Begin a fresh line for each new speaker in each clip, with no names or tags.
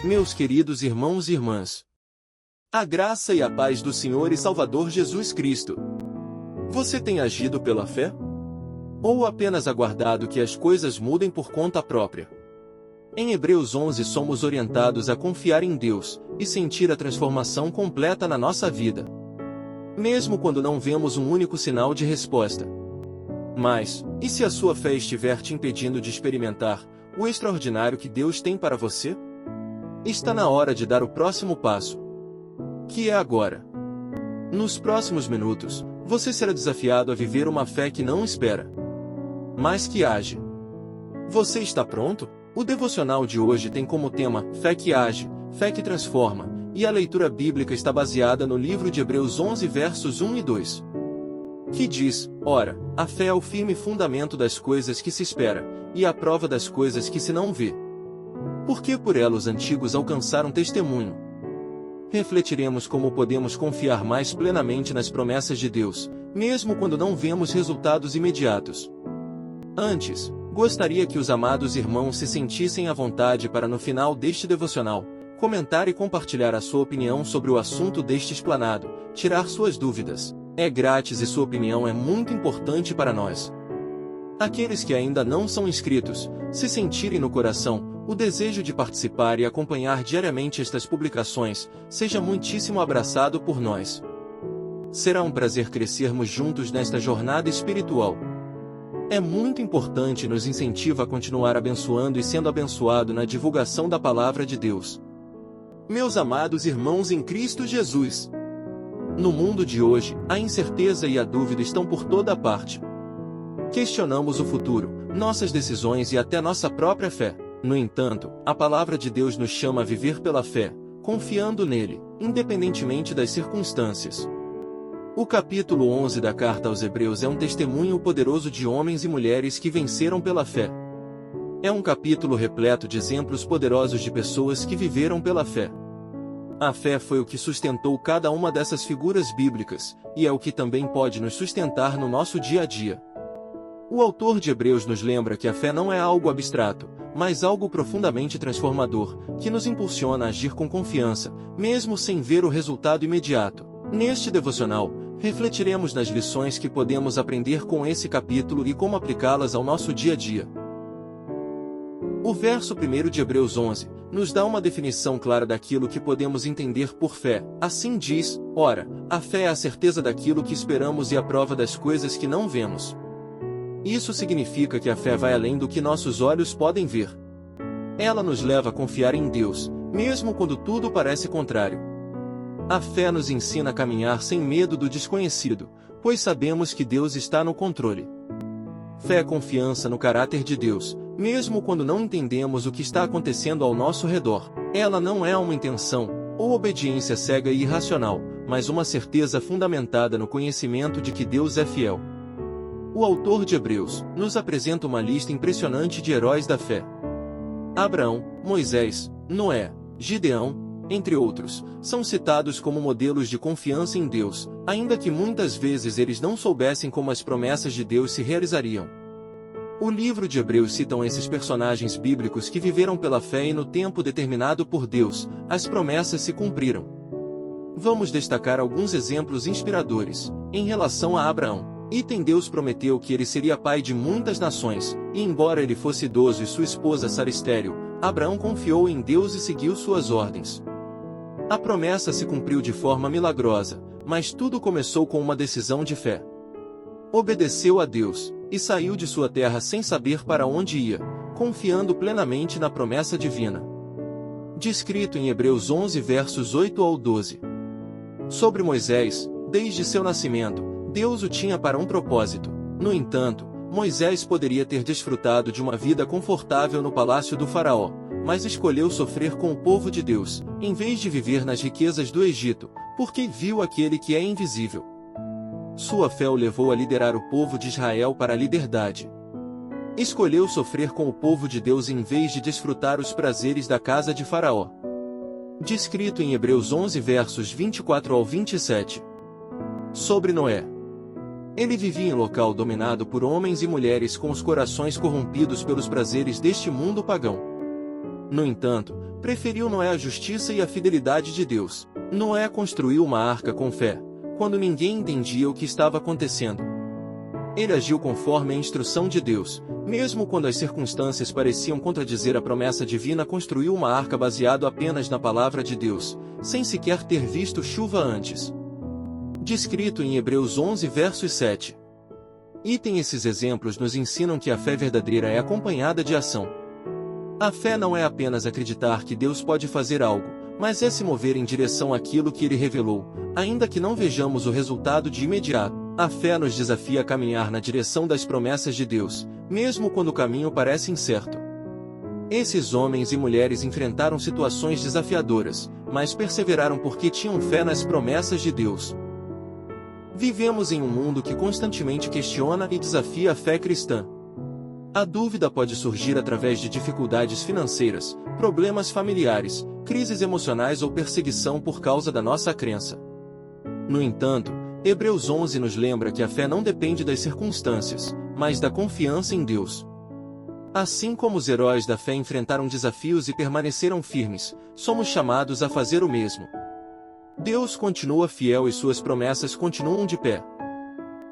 Meus queridos irmãos e irmãs, a graça e a paz do Senhor e Salvador Jesus Cristo. Você tem agido pela fé? Ou apenas aguardado que as coisas mudem por conta própria? Em Hebreus 11 somos orientados a confiar em Deus e sentir a transformação completa na nossa vida, mesmo quando não vemos um único sinal de resposta. Mas, e se a sua fé estiver te impedindo de experimentar o extraordinário que Deus tem para você? Está na hora de dar o próximo passo, que é agora. Nos próximos minutos, você será desafiado a viver uma fé que não espera, mas que age. Você está pronto? O devocional de hoje tem como tema Fé que age, fé que transforma, e a leitura bíblica está baseada no livro de Hebreus 11 versos 1 e 2. Que diz: Ora, a fé é o firme fundamento das coisas que se espera, e a prova das coisas que se não vê. Porque por ela os antigos alcançaram testemunho. Refletiremos como podemos confiar mais plenamente nas promessas de Deus, mesmo quando não vemos resultados imediatos. Antes, gostaria que os amados irmãos se sentissem à vontade para no final deste devocional, comentar e compartilhar a sua opinião sobre o assunto deste explanado, tirar suas dúvidas. É grátis e sua opinião é muito importante para nós. Aqueles que ainda não são inscritos, se sentirem no coração o desejo de participar e acompanhar diariamente estas publicações, seja muitíssimo abraçado por nós. Será um prazer crescermos juntos nesta jornada espiritual. É muito importante e nos incentiva a continuar abençoando e sendo abençoado na divulgação da Palavra de Deus. Meus amados irmãos em Cristo Jesus, no mundo de hoje, a incerteza e a dúvida estão por toda parte. Questionamos o futuro, nossas decisões e até nossa própria fé. No entanto, a Palavra de Deus nos chama a viver pela fé, confiando nele, independentemente das circunstâncias. O capítulo 11 da Carta aos Hebreus é um testemunho poderoso de homens e mulheres que venceram pela fé. É um capítulo repleto de exemplos poderosos de pessoas que viveram pela fé. A fé foi o que sustentou cada uma dessas figuras bíblicas, e é o que também pode nos sustentar no nosso dia a dia. O autor de Hebreus nos lembra que a fé não é algo abstrato, mas algo profundamente transformador, que nos impulsiona a agir com confiança, mesmo sem ver o resultado imediato. Neste devocional, refletiremos nas lições que podemos aprender com esse capítulo e como aplicá-las ao nosso dia a dia. O verso 1 de Hebreus 11 nos dá uma definição clara daquilo que podemos entender por fé. Assim diz: Ora, a fé é a certeza daquilo que esperamos e a prova das coisas que não vemos. Isso significa que a fé vai além do que nossos olhos podem ver. Ela nos leva a confiar em Deus, mesmo quando tudo parece contrário. A fé nos ensina a caminhar sem medo do desconhecido, pois sabemos que Deus está no controle. Fé é confiança no caráter de Deus, mesmo quando não entendemos o que está acontecendo ao nosso redor. Ela não é uma intenção ou obediência cega e irracional, mas uma certeza fundamentada no conhecimento de que Deus é fiel. O autor de Hebreus nos apresenta uma lista impressionante de heróis da fé. Abraão, Moisés, Noé, Gideão, entre outros, são citados como modelos de confiança em Deus, ainda que muitas vezes eles não soubessem como as promessas de Deus se realizariam. O livro de Hebreus cita esses personagens bíblicos que viveram pela fé e no tempo determinado por Deus, as promessas se cumpriram. Vamos destacar alguns exemplos inspiradores. Em relação a Abraão, Deus prometeu que ele seria pai de muitas nações, e embora ele fosse idoso e sua esposa Sara estéril, Abraão confiou em Deus e seguiu suas ordens. A promessa se cumpriu de forma milagrosa, mas tudo começou com uma decisão de fé. Obedeceu a Deus, e saiu de sua terra sem saber para onde ia, confiando plenamente na promessa divina. Descrito em Hebreus 11 versos 8 ao 12. Sobre Moisés, desde seu nascimento, Deus o tinha para um propósito. No entanto, Moisés poderia ter desfrutado de uma vida confortável no palácio do faraó, mas escolheu sofrer com o povo de Deus, em vez de viver nas riquezas do Egito, porque viu aquele que é invisível. Sua fé o levou a liderar o povo de Israel para a liberdade. Escolheu sofrer com o povo de Deus em vez de desfrutar os prazeres da casa de Faraó. Descrito em Hebreus 11 versos 24 ao 27. Sobre Noé. Ele vivia em local dominado por homens e mulheres com os corações corrompidos pelos prazeres deste mundo pagão. No entanto, preferiu Noé a justiça e a fidelidade de Deus. Noé construiu uma arca com fé, quando ninguém entendia o que estava acontecendo. Ele agiu conforme a instrução de Deus, mesmo quando as circunstâncias pareciam contradizer a promessa divina. Construiu uma arca baseado apenas na palavra de Deus, sem sequer ter visto chuva antes. Descrito em Hebreus 11 versos 7. Esses exemplos nos ensinam que a fé verdadeira é acompanhada de ação. A fé não é apenas acreditar que Deus pode fazer algo, mas é se mover em direção àquilo que Ele revelou, ainda que não vejamos o resultado de imediato. A fé nos desafia a caminhar na direção das promessas de Deus, mesmo quando o caminho parece incerto. Esses homens e mulheres enfrentaram situações desafiadoras, mas perseveraram porque tinham fé nas promessas de Deus. Vivemos em um mundo que constantemente questiona e desafia a fé cristã. A dúvida pode surgir através de dificuldades financeiras, problemas familiares, crises emocionais ou perseguição por causa da nossa crença. No entanto, Hebreus 11 nos lembra que a fé não depende das circunstâncias, mas da confiança em Deus. Assim como os heróis da fé enfrentaram desafios e permaneceram firmes, somos chamados a fazer o mesmo. Deus continua fiel e suas promessas continuam de pé.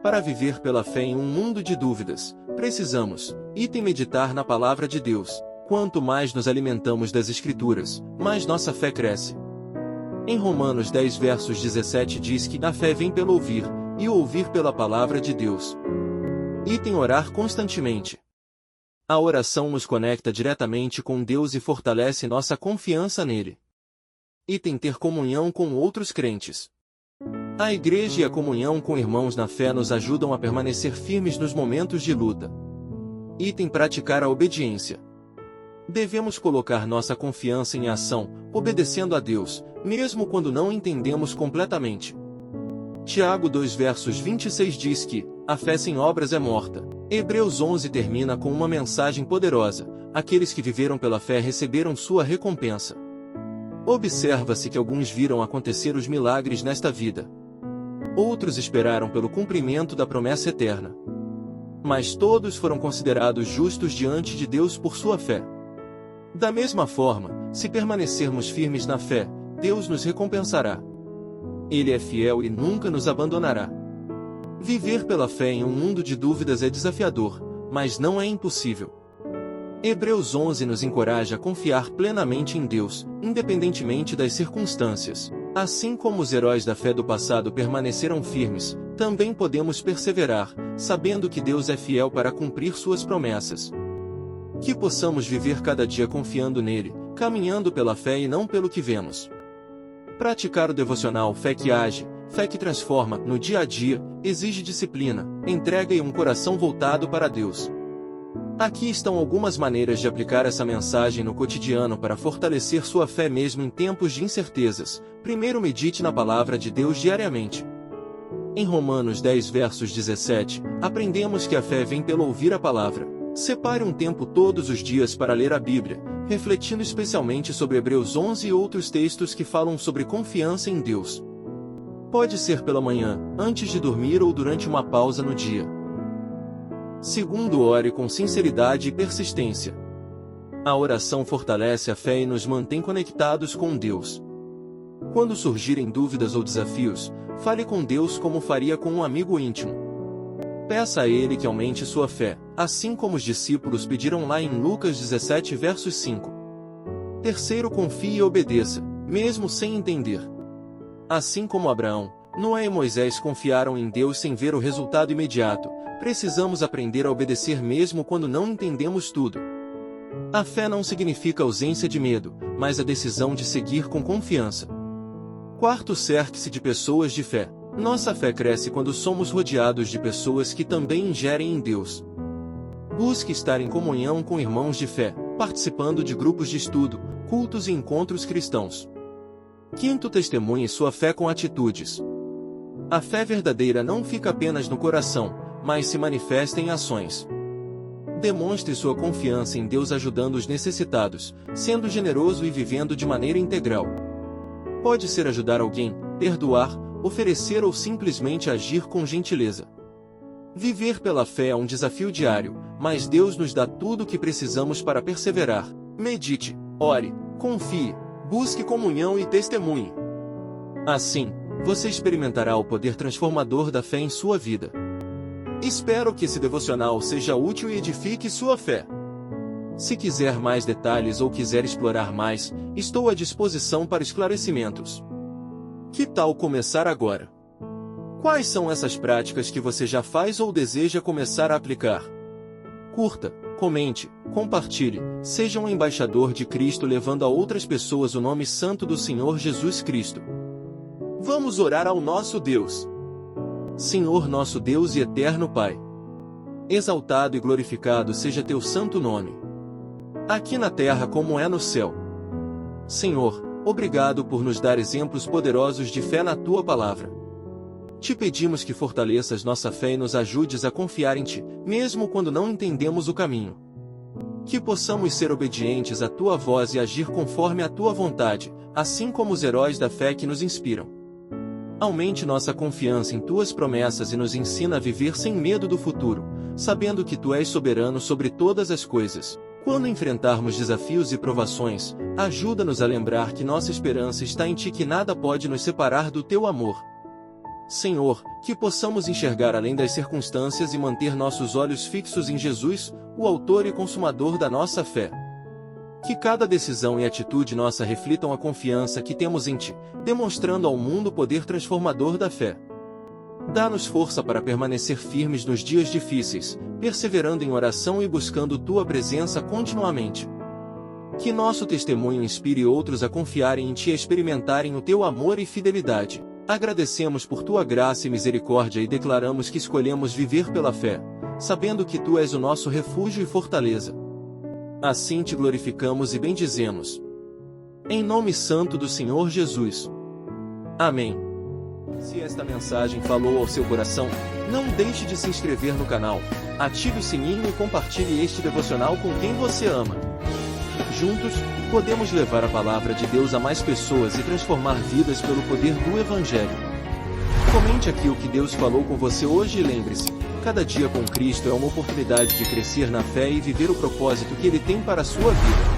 Para viver pela fé em um mundo de dúvidas, precisamos meditar na palavra de Deus. Quanto mais nos alimentamos das Escrituras, mais nossa fé cresce. Em Romanos 10 versos 17 diz que a fé vem pelo ouvir, e o ouvir pela palavra de Deus. Orar constantemente. A oração nos conecta diretamente com Deus e fortalece nossa confiança nele. Ter comunhão com outros crentes. A igreja e a comunhão com irmãos na fé nos ajudam a permanecer firmes nos momentos de luta. Praticar a obediência. Devemos colocar nossa confiança em ação, obedecendo a Deus, mesmo quando não entendemos completamente. Tiago 2 versos 26 diz que a fé sem obras é morta. Hebreus 11 termina com uma mensagem poderosa: aqueles que viveram pela fé receberam sua recompensa. Observa-se que alguns viram acontecer os milagres nesta vida. Outros esperaram pelo cumprimento da promessa eterna. Mas todos foram considerados justos diante de Deus por sua fé. Da mesma forma, se permanecermos firmes na fé, Deus nos recompensará. Ele é fiel e nunca nos abandonará. Viver pela fé em um mundo de dúvidas é desafiador, mas não é impossível. Hebreus 11 nos encoraja a confiar plenamente em Deus, independentemente das circunstâncias. Assim como os heróis da fé do passado permaneceram firmes, também podemos perseverar, sabendo que Deus é fiel para cumprir suas promessas. Que possamos viver cada dia confiando nele, caminhando pela fé e não pelo que vemos. Praticar o devocional Fé que Age, Fé que Transforma, no dia a dia, exige disciplina, entrega e um coração voltado para Deus. Aqui estão algumas maneiras de aplicar essa mensagem no cotidiano para fortalecer sua fé mesmo em tempos de incertezas. Primeiro, medite na palavra de Deus diariamente. Em Romanos 10 versos 17, aprendemos que a fé vem pelo ouvir a palavra. Separe um tempo todos os dias para ler a Bíblia, refletindo especialmente sobre Hebreus 11 e outros textos que falam sobre confiança em Deus. Pode ser pela manhã, antes de dormir ou durante uma pausa no dia. Segundo, ore com sinceridade e persistência. A oração fortalece a fé e nos mantém conectados com Deus. Quando surgirem dúvidas ou desafios, fale com Deus como faria com um amigo íntimo. Peça a Ele que aumente sua fé, assim como os discípulos pediram lá em Lucas 17 versos 5. Terceiro, confie e obedeça, mesmo sem entender. Assim como Abraão, Noé e Moisés confiaram em Deus sem ver o resultado imediato, precisamos aprender a obedecer mesmo quando não entendemos tudo. A fé não significa ausência de medo, mas a decisão de seguir com confiança. Quarto, cerque-se de pessoas de fé. Nossa fé cresce quando somos rodeados de pessoas que também ingerem em Deus. Busque estar em comunhão com irmãos de fé, participando de grupos de estudo, cultos e encontros cristãos. Quinto, testemunhe sua fé com atitudes. A fé verdadeira não fica apenas no coração, mas se manifesta em ações. Demonstre sua confiança em Deus ajudando os necessitados, sendo generoso e vivendo de maneira integral. Pode ser ajudar alguém, perdoar, oferecer ou simplesmente agir com gentileza. Viver pela fé é um desafio diário, mas Deus nos dá tudo o que precisamos para perseverar. Medite. Ore, confie, busque comunhão e testemunhe. Assim, você experimentará o poder transformador da fé em sua vida. Espero que esse devocional seja útil e edifique sua fé. Se quiser mais detalhes ou quiser explorar mais, estou à disposição para esclarecimentos. Que tal começar agora? Quais são essas práticas que você já faz ou deseja começar a aplicar? Curta, comente, compartilhe, seja um embaixador de Cristo levando a outras pessoas o nome santo do Senhor Jesus Cristo. Vamos orar ao nosso Deus. Senhor nosso Deus e eterno Pai. Exaltado e glorificado seja teu santo nome. Aqui na terra como é no céu. Senhor, obrigado por nos dar exemplos poderosos de fé na tua palavra. Te pedimos que fortaleças nossa fé e nos ajudes a confiar em ti, mesmo quando não entendemos o caminho. Que possamos ser obedientes à tua voz e agir conforme a tua vontade, assim como os heróis da fé que nos inspiram. Aumente nossa confiança em tuas promessas e nos ensina a viver sem medo do futuro, sabendo que tu és soberano sobre todas as coisas. Quando enfrentarmos desafios e provações, ajuda-nos a lembrar que nossa esperança está em ti, que nada pode nos separar do teu amor. Senhor, que possamos enxergar além das circunstâncias e manter nossos olhos fixos em Jesus, o autor e consumador da nossa fé. Que cada decisão e atitude nossa reflitam a confiança que temos em ti, demonstrando ao mundo o poder transformador da fé. Dá-nos força para permanecer firmes nos dias difíceis, perseverando em oração e buscando tua presença continuamente. Que nosso testemunho inspire outros a confiarem em ti e a experimentarem o teu amor e fidelidade. Agradecemos por tua graça e misericórdia e declaramos que escolhemos viver pela fé, sabendo que tu és o nosso refúgio e fortaleza. Assim te glorificamos e bendizemos. Em nome santo do Senhor Jesus. Amém. Se esta mensagem falou ao seu coração, não deixe de se inscrever no canal, ative o sininho e compartilhe este devocional com quem você ama. Juntos, podemos levar a palavra de Deus a mais pessoas e transformar vidas pelo poder do Evangelho. Comente aqui o que Deus falou com você hoje e lembre-se, cada dia com Cristo é uma oportunidade de crescer na fé e viver o propósito que Ele tem para a sua vida.